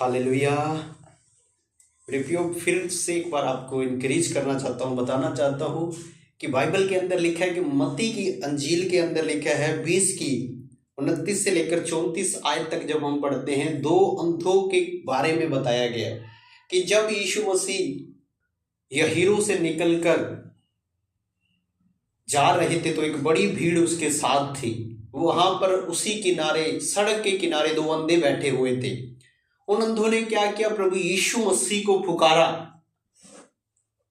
Hallelujah. प्रियो, फिर से एक बार आपको इनकरेज करना चाहता हूँ, बताना चाहता हूँ कि बाइबल के अंदर लिखा है कि मत्ती की अंजील के अंदर लिखा है 20 की 29 से लेकर 34 आयत तक जब हम पढ़ते हैं, दो अंधों के बारे में बताया गया है कि जब यीशु मसीह यहीरो से निकलकर जा रहे थे तो एक बड़ी भीड़ उसके साथ थी। वहां पर उसी किनारे, सड़क के किनारे दो अंधे बैठे हुए थे। उन अंधों ने क्या किया? प्रभु यीशु मसीह को पुकारा।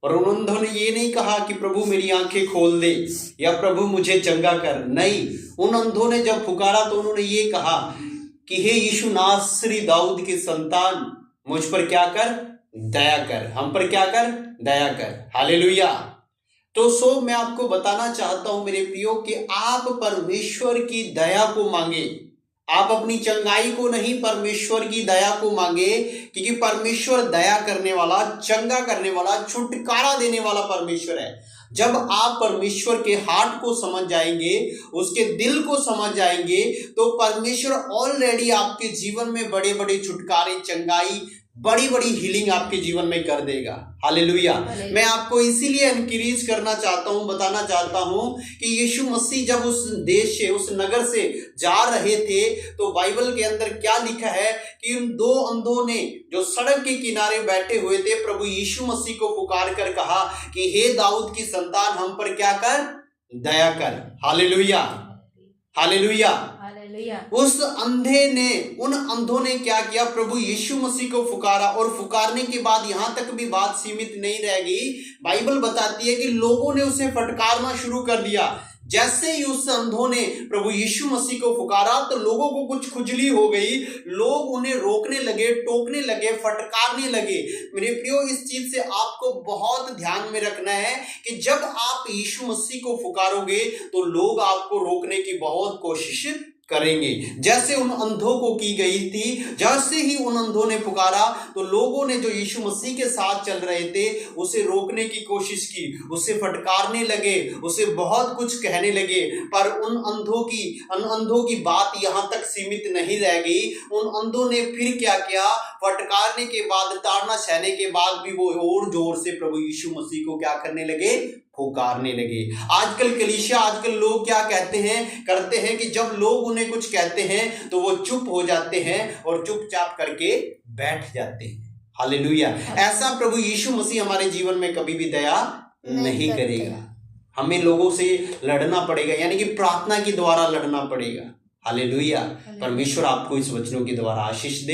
और उन अंधों ने ये नहीं कहा कि प्रभु मेरी आंखें खोल दे या प्रभु मुझे चंगा कर। नहीं, उन अंधों ने जब पुकारा तो उन्होंने ये कहा कि हे यीशु नासरी दाऊद के संतान, मुझ पर क्या कर? दया कर। हम पर क्या कर? दया कर। हालेलुया। तो मैं आपको बताना चाहता हूं मेरे प्रियो कि आप परमेश्वर की दया को मांगे। आप अपनी चंगाई को नहीं, परमेश्वर की दया को मांगे, क्योंकि परमेश्वर दया करने वाला, चंगा करने वाला, छुटकारा देने वाला परमेश्वर है। जब आप परमेश्वर के हार्ट को समझ जाएंगे, उसके दिल को समझ जाएंगे, तो परमेश्वर ऑलरेडी आपके जीवन में बड़े बड़े छुटकारे, चंगाई, बड़ी बड़ी हीलिंग आपके जीवन में कर देगा। हालेलुया। मैं आपको इसीलिए एनकरेज करना चाहता हूं, बताना चाहता हूं कि यीशु मसीह जब उस देश से, उस नगर से जा रहे थे तो बाइबल के अंदर क्या लिखा है कि उन दो अंधों ने जो सड़क के किनारे बैठे हुए थे, प्रभु यीशु मसीह को पुकार कर कहा कि हे दाऊद की संतान, हम पर क्या कर? दया कर। Hallelujah, hallelujah. उस अंधे ने, उन अंधों ने क्या किया? प्रभु यीशु मसीह को पुकारा। और पुकारने के बाद यहां तक भी बात सीमित नहीं रह गई। बाइबल बताती है कि लोगों ने उसे फटकारना शुरू कर दिया। जैसे ही उस अंधों ने प्रभु यीशु मसीह को पुकारा तो लोगों को कुछ खुजली हो गई। लोग उन्हें रोकने लगे, टोकने लगे, फटकारने लगे। मेरे प्रियो, इस चीज से आपको बहुत ध्यान में रखना है कि जब आप यीशु मसीह को पुकारोगे तो लोग आपको रोकने की बहुत कोशिश करेंगे, जैसे उन अंधों को की गई थी। जैसे ही उन अंधों ने पुकारा तो लोगों ने, जो यीशु मसीह के साथ चल रहे थे, उसे रोकने की कोशिश की, उसे फटकारने लगे, उसे बहुत कुछ कहने लगे। पर उन अंधों की बात यहां तक सीमित नहीं रह गई। उन अंधों ने फिर क्या किया? फटकारने के बाद, ताड़ना सहने के बाद भी वो और जोर से प्रभु यीशु मसीह को क्या करने लगे? पुकारने लगे। आजकल कलीसिया, आजकल लोग क्या कहते हैं, करते हैं कि जब लोग उन्हें कुछ कहते हैं तो वो चुप हो जाते हैं और चुपचाप करके बैठ जाते हैं। हालेलुया। ऐसा प्रभु यीशु मसीह हमारे जीवन में कभी भी दया नहीं करेगा। हमें लोगों से लड़ना पड़ेगा, यानी कि प्रार्थना के द्वारा लड़ना पड़ेगा। हालेलुया। परमेश्वर आपको इस वचनों के द्वारा आशीष दे।